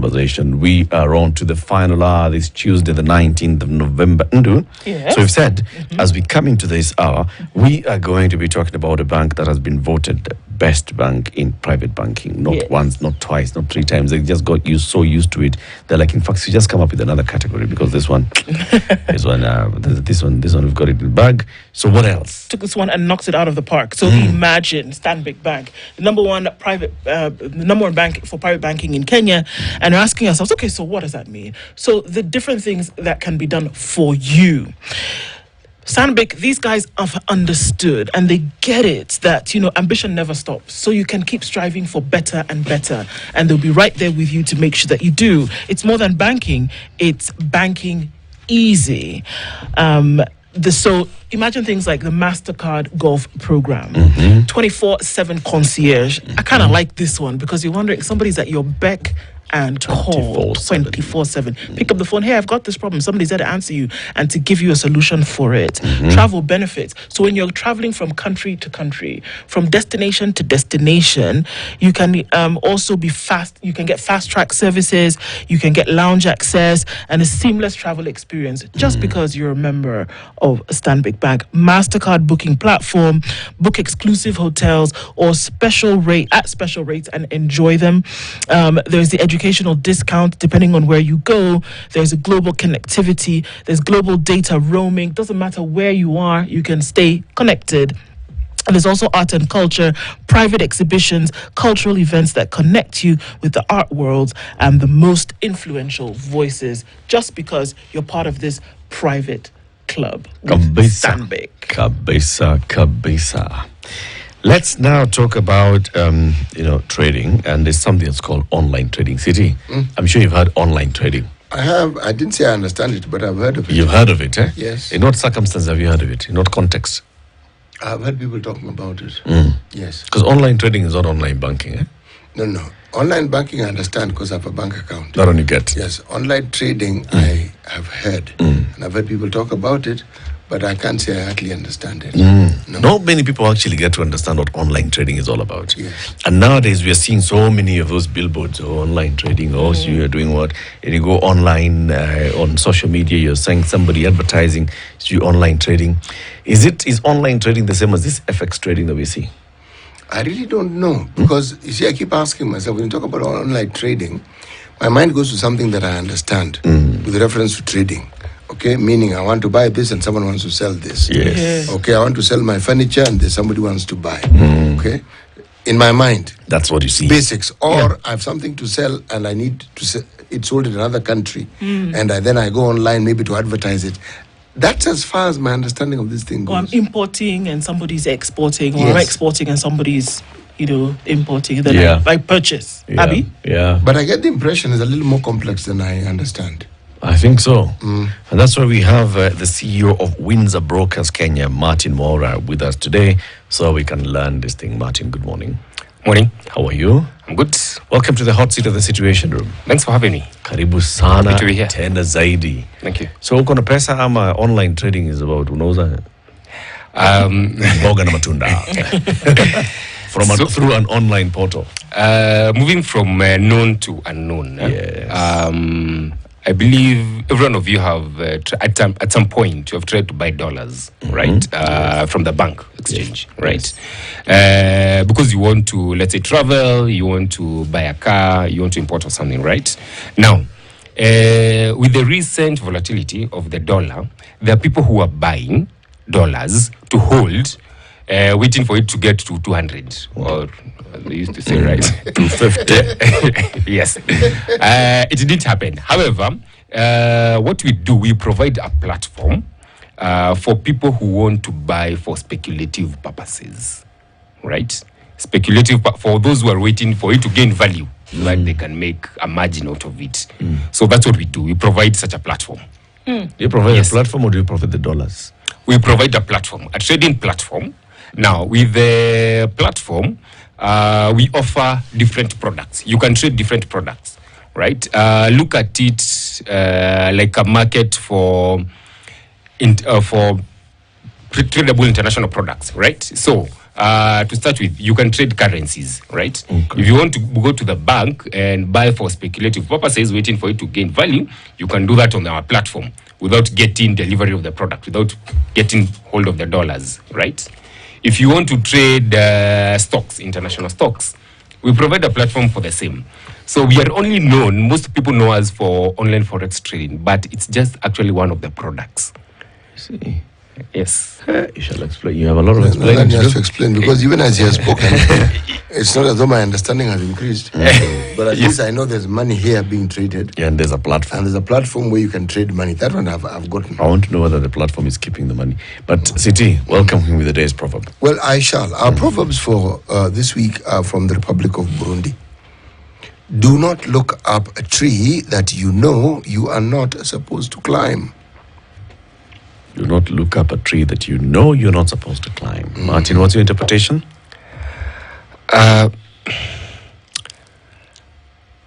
Conversation. We are on to the final hour this Tuesday, the 19th of November. Yes. So we've said, as we come into this hour, we are going to be talking about a bank that has been voted best bank in private banking. Not once, not twice, not three times. They just got so used to it. They're like, in fact, you just come up with another category because this one, this one, we've got it in the bag. So what else? Took this one and knocked it out of the park. So imagine Stanbic Bank, the number one bank for private banking in Kenya, and we're asking ourselves, okay, so what does that mean? So the different things that can be done for you. Stanbic, these guys have understood and they get it that, ambition never stops. So you can keep striving for better and better. And they'll be right there with you to make sure that you do. It's more than banking. It's banking easy. So imagine things like the MasterCard Golf program, 24/7 concierge. I kind of like this one because you're wondering, somebody's at your beck and call 24/7. Pick up the phone. Hey, I've got this problem. Somebody's there to answer you and to give you a solution for it. Travel benefits. So when you're traveling from country to country, from destination to destination, you can also be fast. You can get fast track services. You can get lounge access and a seamless travel experience just because you're a member of Stanbic Bank. MasterCard booking platform. Book exclusive hotels or special rates and enjoy them. There's the educational discount depending on where you go. There's a global connectivity. There's global data roaming. Doesn't matter where you are, you can stay connected. And there's also art and culture, private exhibitions, cultural events that connect you with the art world and the most influential voices just because you're part of this private club. Stanbic. Kabisa. Let's now talk about, trading, and there's something that's called online trading. City, I'm sure you've heard online trading. I have. I didn't say I understand it, but I've heard of it. You've heard of it, eh? Yes. In what circumstance have you heard of it? In what context? I've heard people talking about it. Yes. Because online trading is not online banking, eh? No. Online banking I understand because I have a bank account. That one you get. Yes. Online trading I have heard. And I've heard people talk about it, but I can't say I actually understand it. No. Not many people actually get to understand what online trading is all about. Yes. And nowadays we are seeing so many of those billboards or online trading. So you're doing what? And you go online on social media, you're saying somebody advertising, you online trading. Is online trading the same as this FX trading that we see? I really don't know because, you see, I keep asking myself, when you talk about online trading, my mind goes to something that I understand with reference to trading. Okay, meaning I want to buy this and someone wants to sell this. Yes. Okay, I want to sell my furniture and somebody wants to buy. Okay, in my mind, that's what you see. Basics. Or I have something to sell and I need to sell it sold in another country, and then I go online maybe to advertise it. That's as far as my understanding of this thing goes. Or I'm importing and somebody's exporting, or I'm exporting and somebody's importing. Then I purchase. Abby? Yeah. But I get the impression it's a little more complex than I understand. I think so. And that's why we have the CEO of Windsor Brokers Kenya, Martin Mora, with us today so we can learn this thing. Martin, good morning. Morning. How are you? I'm good. Welcome to the hot seat of the Situation Room. Thanks for having me. Karibu sana. Good to be here. Tena zaidi. Thank you. So uko na pesa ama online trading is about unauza mboga na matunda through an online portal? Moving from known to unknown. Yes. I believe every one of you have at some point you have tried to buy dollars, right? From the bank exchange, right? Because you want to, let's say, travel, you want to buy a car, you want to import or something, right? Now, with the recent volatility of the dollar, there are people who are buying dollars to hold, waiting for it to get to 200 or they used to say, right? 250. Yes. It didn't happen. However, what we do, we provide a platform for people who want to buy for speculative purposes, right? Speculative, for those who are waiting for it to gain value, like they can make a margin out of it. So that's what we do. We provide such a platform. Do you provide a platform or do you provide the dollars? We provide a platform, a trading platform. Now, with the platform, we offer different products. You can trade different products, right? Look at it like a market for tradable international products, right? So to start with, you can trade currencies, right? Okay. If you want to go to the bank and buy for speculative purposes, waiting for it to gain value, you can do that on our platform without getting delivery of the product, without getting hold of the dollars, right? If you want to trade stocks, international stocks, we provide a platform for the same. So we are only known, most people know us for online forex trading, but it's just actually one of the products. See. Yes. You shall explain. You have a lot of Then explaining he to has to do. explain, because even as he has spoken, it's not as though my understanding has increased. But at least I know there's money here being traded, Yeah, and there's a platform. and there's a platform where you can trade money. That one I've gotten. I want to know whether the platform is keeping the money. But City, welcome him with the day's proverb. Well, I shall. Our proverbs for this week are from the Republic of Burundi. Do not look up a tree that you know you are not supposed to climb. Do not look up a tree that you know you're not supposed to climb. Martin, what's your interpretation?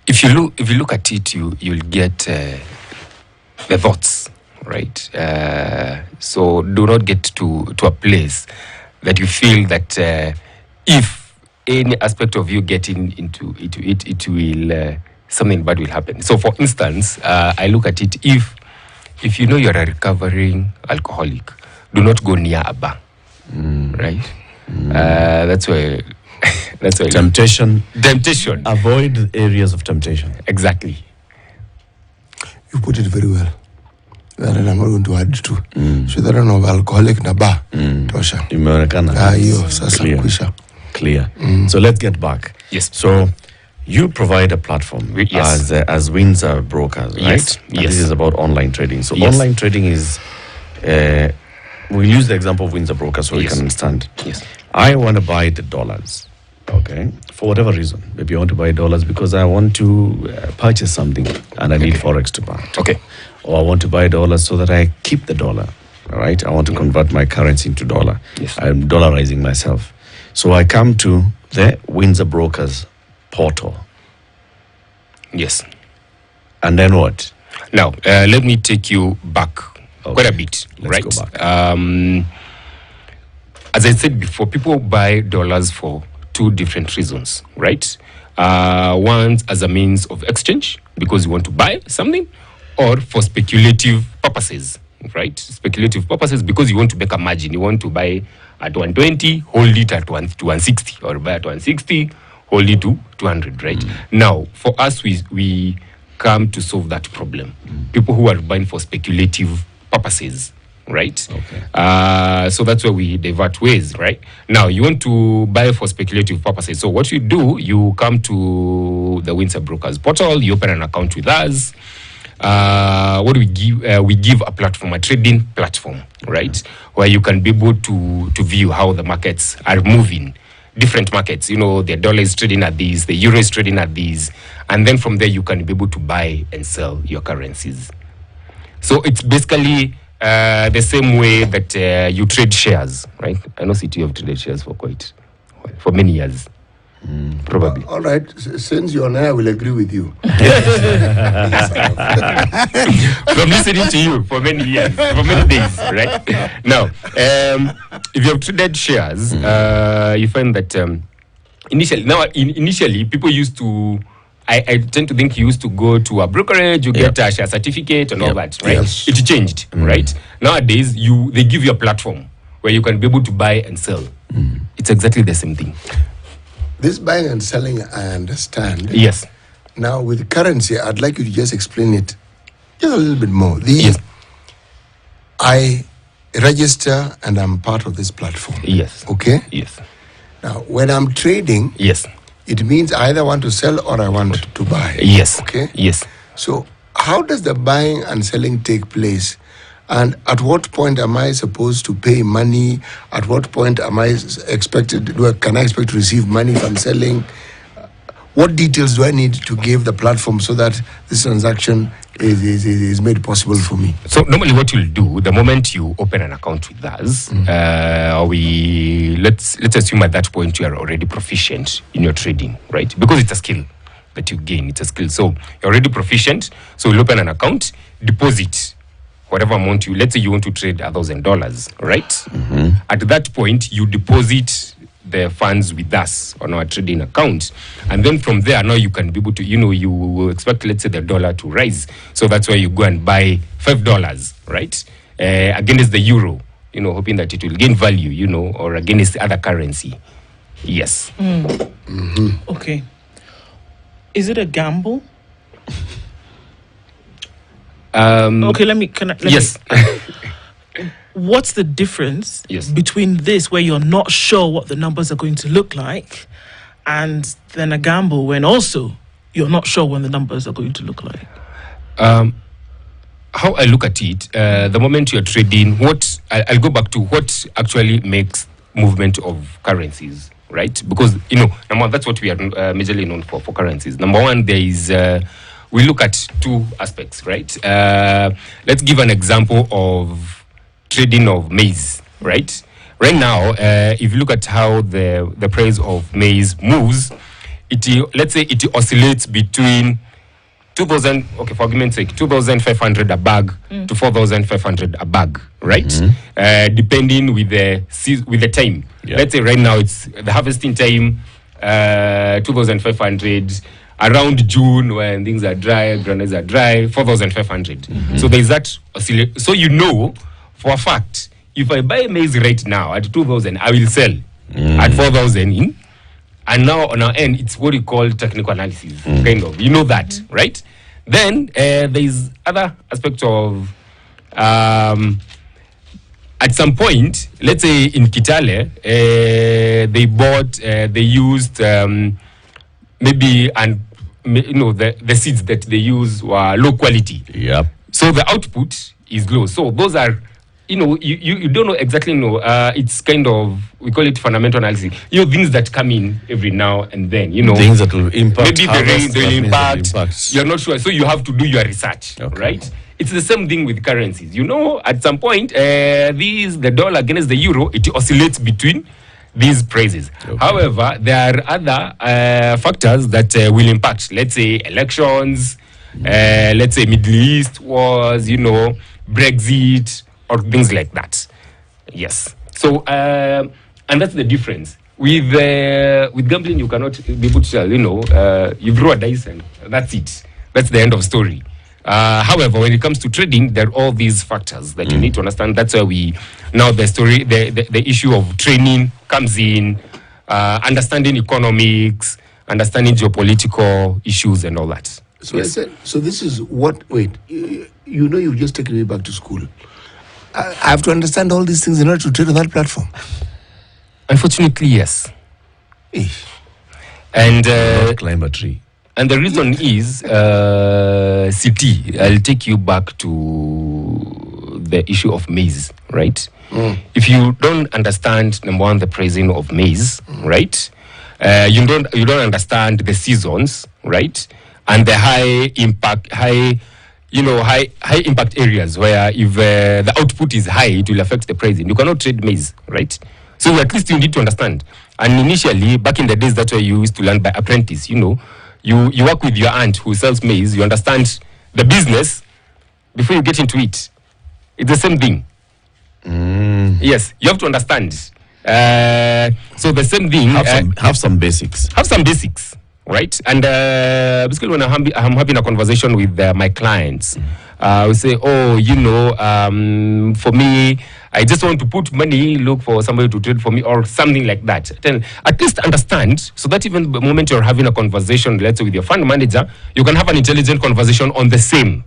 If you look at it, you'll get the thoughts, right? So do not get to a place that you feel that if any aspect of you getting into it will something bad will happen. So, for instance, I look at it, if you know you're a recovering alcoholic, do not go near a bar, right? That's why. That's why. Temptation. Avoid areas of temptation. Exactly. You put it very well. That I'm not going to add to. So that I know alcoholic na bar. Tosha. Imeonekana. Hiyo sasa kwisha. Clear. So let's get back. Yes. So you provide a platform Yes. as Windsor Brokers, right? Yes. And Yes. this is about online trading. So Yes. online trading is, we'll use the example of Windsor Brokers so we Yes. can understand. Yes. I want to buy the dollars, okay, for whatever reason. Maybe I want to buy dollars because I want to purchase something and I need Forex to buy. Okay. Or I want to buy dollars so that I keep the dollar, all right? I want to convert my currency into dollar. Yes. I'm dollarizing myself. So I come to the Windsor Brokers portal. Yes. And then what? Now, let me take you back quite a bit, Let's right? go back. As I said before, people buy dollars for two different reasons, right? One as a means of exchange because you want to buy something, or for speculative purposes, right? Speculative purposes because you want to make a margin. You want to buy at 120, hold it at 160, or buy at 160, hold it to 200, right? Now, for us, we come to solve that problem. People who are buying for speculative purposes, right? Okay. So that's where we divert ways, right? Now, you want to buy for speculative purposes. So what you do, you come to the Windsor Brokers portal, you open an account with us. What do we give? We give a platform, a trading platform, right? Where you can be able to view how the markets are moving. Different markets, you know, the dollar is trading at these, the euro is trading at these, and then from there you can be able to buy and sell your currencies. So it's basically the same way that you trade shares, right? I know City have traded shares for many years, probably. All right, since you're on air, I will agree with you. From listening to you for many years, for many days, right? Now, if you have traded shares, you find that initially people used to. I tend to think you used to go to a brokerage, you get a share certificate and all that, right? Yes. It changed, right? Nowadays, they give you a platform where you can be able to buy and sell. It's exactly the same thing. This buying and selling, I understand. Yes. Now, with currency, I'd like you to just explain it just a little bit more. Yes. I register and I'm part of this platform. Yes. Okay? Yes. Now, when I'm trading, Yes. it means I either want to sell or I want to buy. Yes. Okay? Yes. So, how does the buying and selling take place? And at what point am I supposed to pay money? At what point am I expected? Can I expect to receive money if I'm selling? What details do I need to give the platform so that this transaction is made possible for me? So normally, what you'll do the moment you open an account with us, let's assume at that point you are already proficient in your trading, right? Because it's a skill that you gain. It's a skill. So you're already proficient. So you'll open an account, deposit whatever amount let's say you want to trade $1,000, right? At that point, you deposit the funds with us on our trading account. And then from there, now you can be able to, you expect, let's say, the dollar to rise. So that's why you go and buy $5, right? Against the euro, hoping that it will gain value, or against the other currency. Yes. Okay. Is it a gamble? Okay, let me. Yes. What's the difference Yes. between this, where you're not sure what the numbers are going to look like, and then a gamble when also you're not sure when the numbers are going to look like? How I look at it, the moment you're trading, I'll go back to what actually makes movement of currencies, right? Because, number one, that's what we are majorly known for currencies. Number one, there is, we look at two aspects, right? Let's give an example of trading of maize, right? Right now, if you look at how the price of maize moves, let's say it oscillates between 2,000, okay, for argument's sake, 2,500 a bag to 4,500 a bag, right? Depending with the time. Yeah. Let's say right now it's the harvesting time, 2,500. Around June, when things are dry, granaries are dry, 4,500. So there's that oscillation. So for a fact, if I buy maize right now at 2,000, I will sell at 4,000 and now on our end, it's what we call technical analysis, kind of. You know that, right? Then there is other aspect of, at some point, let's say in Kitale, they used maybe, and the seeds that they use were low quality. Yep. So the output is low. So those are, you don't know exactly, it's kind of, we call it fundamental analysis. Things that come in every now and then, Things that will impact. Maybe harvest, the rain, the impact. impacts. You're not sure. So you have to do your research, Okay. right? It's the same thing with currencies. At some point, the dollar against the euro, it oscillates between these prices. Okay. However, there are other factors that will impact, let's say, elections, let's say Middle East wars, Brexit, or things like that. Yes. So, and that's the difference. With gambling, you cannot be able to tell, you throw a dice and that's it. That's the end of story. However, when it comes to trading, there are all these factors that you need to understand. That's why the issue of training comes in, understanding economics, understanding geopolitical issues and all that. So yes. I said, so this is what, wait, you've just taken me back to school. I have to understand all these things in order to trade on that platform. Unfortunately, yes. Eesh. And climb a tree. And the reason is, CT, I'll take you back to the issue of maize, right? If you don't understand, number one, the pricing of maize, right? You don't understand the seasons, right? And the high impact areas where if the output is high, it will affect the pricing. You cannot trade maize, right? So at least you need to understand. And initially, back in the days, that's why you used to learn by apprentice. You work with your aunt who sells maize. You understand the business before you get into it. It's the same thing. Yes, you have to understand. So the same thing. Have some basics. Have some basics, right? And basically, when I'm having a conversation with my clients, we say, for me, I just want to put money, look for somebody to trade for me or something like that. Then at least understand so that even the moment you're having a conversation, let's say with your fund manager, you can have an intelligent conversation on the same,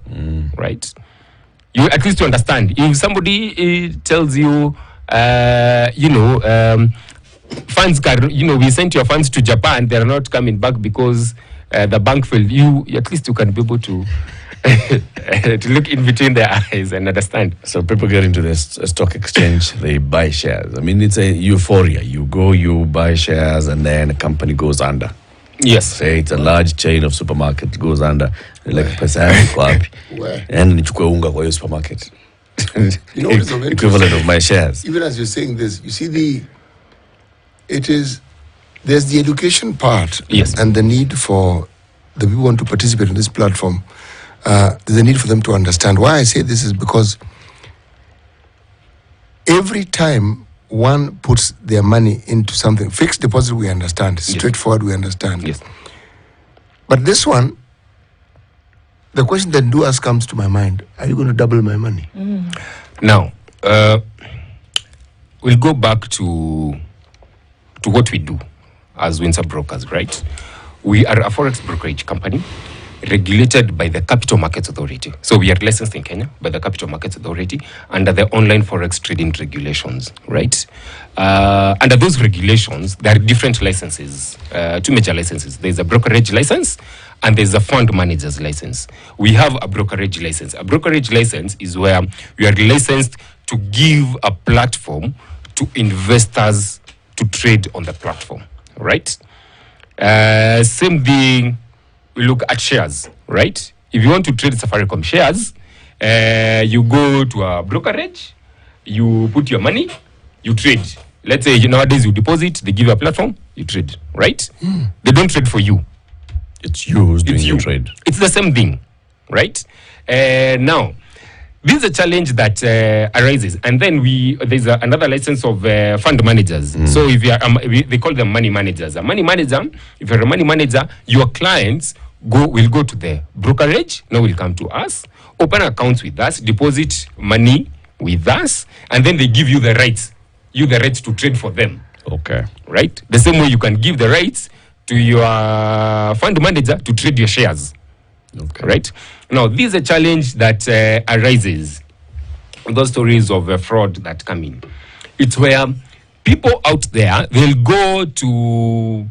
right? You at least to understand. If somebody tells you, funds, we sent your funds to Japan, they're not coming back because the bank failed. At least you can be able to to look in between their eyes and understand. So people get into this stock exchange, they buy shares. I mean, it's a euphoria. You go, you buy shares, and then a company goes under. Yes. Say it's a large chain of supermarket goes under. Like pesa yangu wapi? And nichukue unga kwa hiyo supermarket. What is so equivalent of my shares. Even as you're saying this, you see there's the education part, yes, and the need for the people who want to participate in this platform. There's a need for them to understand. Why I say this is because every time one puts their money into something. Fixed deposit, we understand. Straightforward, we understand. Yes. But this one, the question that comes to my mind, are you going to double my money? Now, we'll go back to what we do as Windsor Brokers, right? We are a forex brokerage company regulated by the Capital Markets Authority. So we are licensed in Kenya by the Capital Markets Authority under the online forex trading regulations, right? Under those regulations, there are different licenses, two major licenses. There's a brokerage license and there's a fund manager's license. We have a brokerage license. A brokerage license is where we are licensed to give a platform to investors to trade on the platform, right? Same thing, we look at shares, right? If you want to trade Safaricom shares, you go to a brokerage, you put your money, you trade. Let's say nowadays you deposit, they give you a platform, you trade, right? They don't trade for you. It's you who's doing the trade. It's the same thing, right? Now, this is a challenge that arises, and then there's another license of fund managers. So if you are, they call them money managers. A money manager, if you're a money manager, your clients will go to the brokerage. Now will come to us, open accounts with us, deposit money with us, and then they give you the rights. To trade for them. Okay. Right. The same way you can give the rights to your fund manager to trade your shares. Okay. Right. Now, this is a challenge that arises. Those stories of fraud that come in. It's where people out there, they'll go to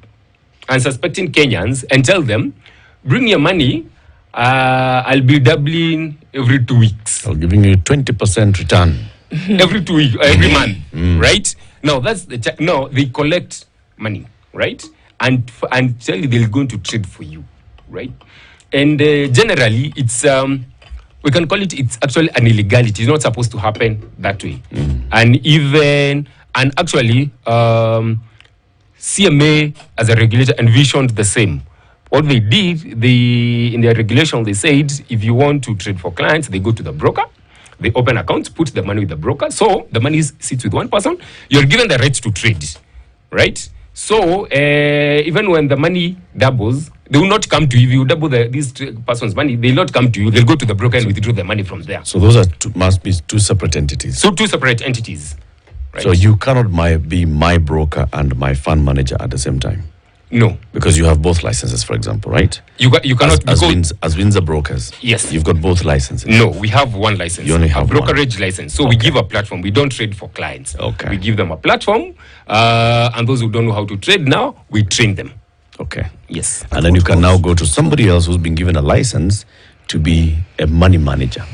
unsuspecting Kenyans and tell them, bring your money, I'll be doubling every 2 weeks. I'm giving you 20% return. Every 2 weeks, every month, right? Now, that's no, they collect money, right? And tell you they're going to trade for you, right? And generally, it's we can call it's actually an illegality. It's not supposed to happen that way. And actually, CMA as a regulator envisioned the same. What they did, in their regulation, they said if you want to trade for clients, they go to the broker, they open accounts, put the money with the broker. So the money sits with one person. You're given the right to trade, right? So even when the money doubles, they will not come to you. If you double this person's money, they will not come to you. They'll go to the broker and withdraw the money from there. So those must be two separate entities. So two separate entities. Right? So you cannot be my broker and my fund manager at the same time. No, because you have both licenses, for example, right? You cannot as Windsor Brokers. Yes, you've got both licenses. No, we have one license. You only have a brokerage license. So we give a platform. We don't trade for clients. Okay. We give them a platform, and those who don't know how to trade now, we train them. Okay. Yes. And then you can now go to somebody else who's been given a license to be a money manager.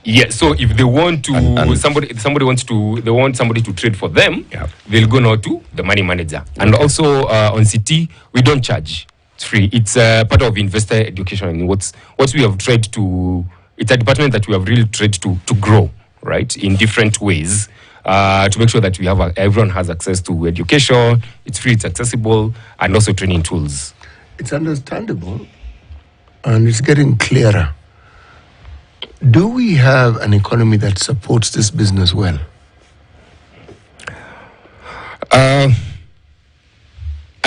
Yeah, so if they want to, they want somebody to trade for them, they'll go now to the money manager. And also on CT, we don't charge. It's free. It's part of investor education. And what we have tried to, it's a department that we have really tried to grow, right, in different ways, to make sure that everyone has access to education. It's free, it's accessible, and also training tools. It's understandable, and it's getting clearer. Do we have an economy that supports this business well? I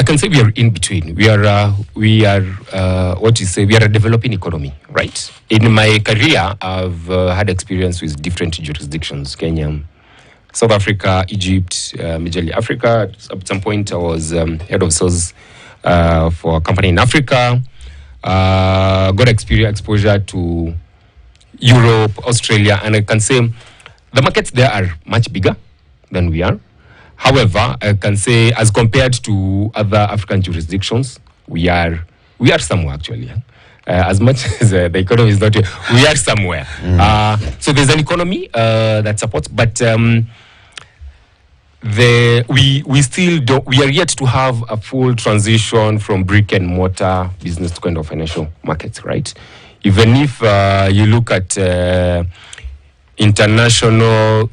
can say we are in between. We are we are a developing economy, right? In my career, I've had experience with different jurisdictions: Kenya, South Africa, Egypt, majorly Africa. At some point, I was head of sales for a company in Africa. Got exposure to Europe, Australia, and I can say the markets there are much bigger than we are. However, I can say as compared to other African jurisdictions, we are somewhere actually. As much as the economy is not here, we are somewhere. So there's an economy that supports, but we are yet to have a full transition from brick and mortar business to kind of financial markets, right? Even if you look at international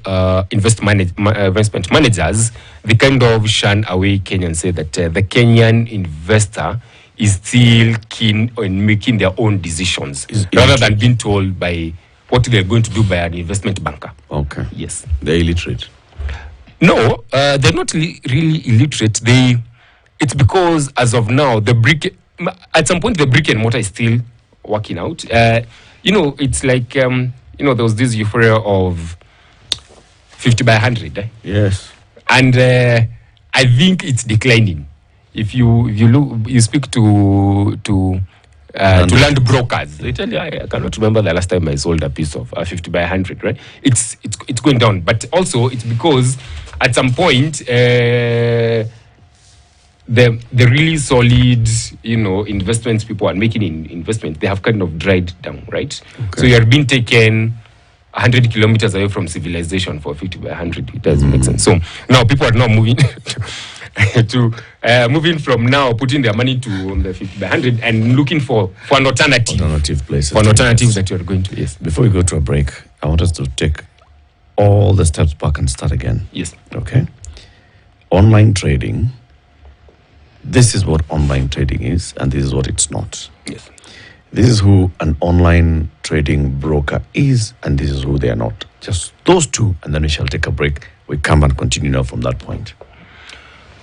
investment managers, they kind of shun away Kenya and say that the Kenyan investor is still keen on making their own decisions rather than being told by what they're going to do by an investment banker. Okay. Yes. They're illiterate. No, they're not really illiterate. It's because as of now, at some point the brick and mortar is still working out. It's like there was this euphoria of 50 by 100. Yes. And I think it's declining. If you look, you speak to land brokers, they tell you, I cannot remember the last time I sold a piece of 50 by 100, right? It's going down, but also it's because at some point the really solid investments people are making in investment, they have kind of dried down, right? Okay. So you are being taken 100 kilometers away from civilization for 50 by 100. It doesn't make sense. So now people are now moving moving from now putting their money to the 50 by 100 and looking for an alternative places, for an alternative that you are going to. Yes. Before we go to a break, I want us to take all the steps back and start again. Yes. Okay. Online trading. This is what online trading is, and this is what it's not. Yes. This is who an online trading broker is, and this is who they are not. Just those two, and then we shall take a break. We come and continue now from that point.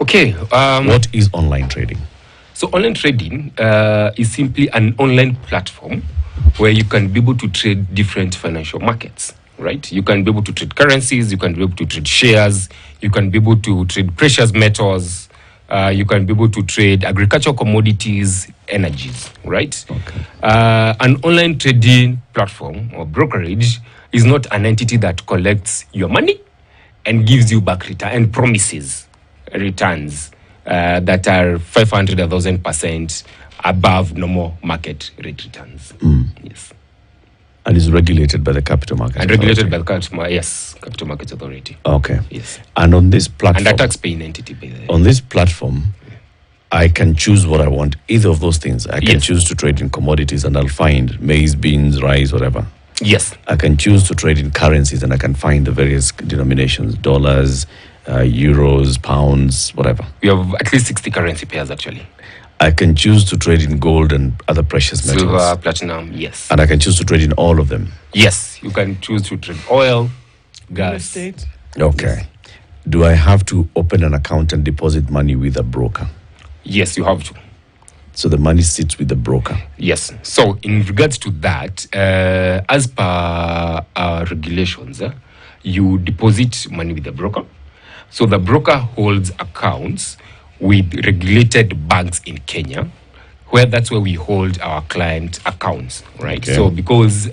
Okay. What is online trading? So online trading is simply an online platform where you can be able to trade different financial markets, right? You can be able to trade currencies, you can be able to trade shares, you can be able to trade precious metals, you can be able to trade agricultural commodities, energies, right? Okay. An online trading platform or brokerage is not an entity that collects your money and gives you back return and promises returns that are 500, 1,000% above normal market rate returns. Yes. And is regulated by the Capital Markets Authority. Regulated by the Capital Markets Authority. Okay. Yes. And on this platform... And a tax-paying entity. By the way. On this platform, I can choose what I want. Either of those things. I can choose to trade in commodities and I'll find maize, beans, rice, whatever. Yes. I can choose to trade in currencies and I can find the various denominations, dollars, euros, pounds, whatever. We have at least 60 currency pairs actually. I can choose to trade in gold and other precious metals. Silver, platinum, yes. And I can choose to trade in all of them. Yes, you can choose to trade oil, gas. Real estate. Okay. Yes. Do I have to open an account and deposit money with a broker? Yes, you have to. So the money sits with the broker? Yes. So in regards to that, as per our regulations, you deposit money with the broker. So the broker holds accounts with regulated banks in Kenya, where that's where we hold our client accounts, right? Okay. So because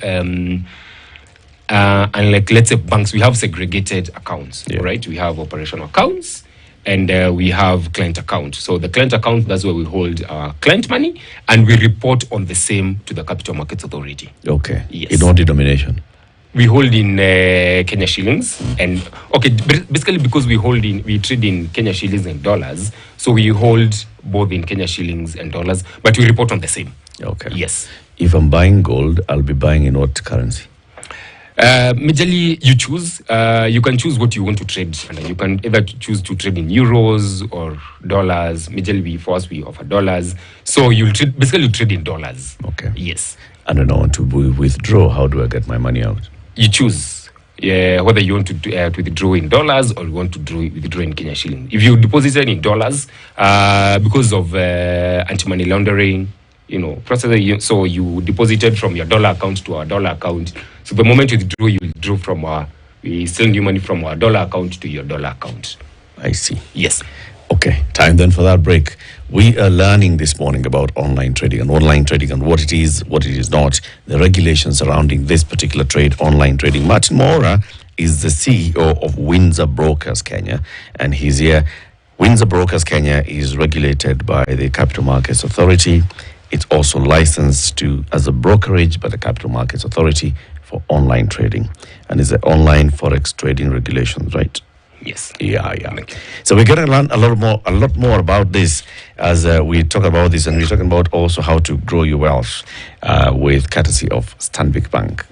unlike, let's say, banks, we have segregated accounts, right? We have operational accounts and we have client account. So the client account, that's where we hold our client money and we report on the same to the Capital Markets Authority. Okay. Yes. In what denomination? We hold in Kenya shillings, and basically because we trade in Kenya shillings and dollars, so we hold both in Kenya shillings and dollars, but we report on the same. Okay. Yes. If I'm buying gold, I'll be buying in what currency? Majorly, you choose. You can choose what you want to trade, and you can either choose to trade in euros or dollars. Majorly, for us, we offer dollars, so you'll basically trade in dollars. Okay. Yes. And then I want to withdraw. How do I get my money out? You choose whether you want to withdraw in dollars or you want to withdraw in Kenya shilling. If you deposited in dollars, because of anti-money laundering, process, so you deposited from your dollar account to our dollar account. So the moment you withdraw we send you money from our dollar account to your dollar account. I see. Yes. Okay, time then for that break. We are learning this morning about online trading and what it is not, the regulations surrounding this particular trade, online trading. Martin Mora is the CEO of Windsor Brokers Kenya, and he's here. Windsor Brokers Kenya is regulated by the Capital Markets Authority. It's also licensed as a brokerage by the Capital Markets Authority for online trading, and it's the online forex trading regulations, right? Yes. Yeah. So we're going to learn a lot more about this. as we talk about this, and we're talking about also how to grow your wealth with courtesy of Stanbic Bank.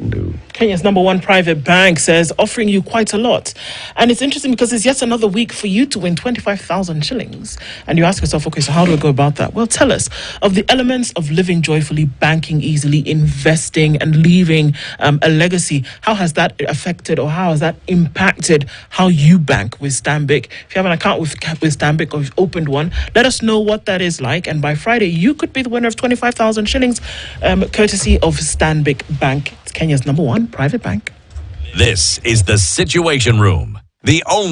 Kenya's #1 private bank says offering you quite a lot. And it's interesting because it's yet another week for you to win 25,000 shillings. And you ask yourself, okay, so how do I go about that? Well, tell us of the elements of living joyfully, banking easily, investing, and leaving a legacy. How has that affected, or how has that impacted how you bank with Stanbic? If you have an account with Stanbic, or you've opened one, let us know what that is like. And by Friday, you could be the winner of 25,000 shillings, courtesy of Stanbic Bank. It's Kenya's #1 private bank. This is the Situation Room, the only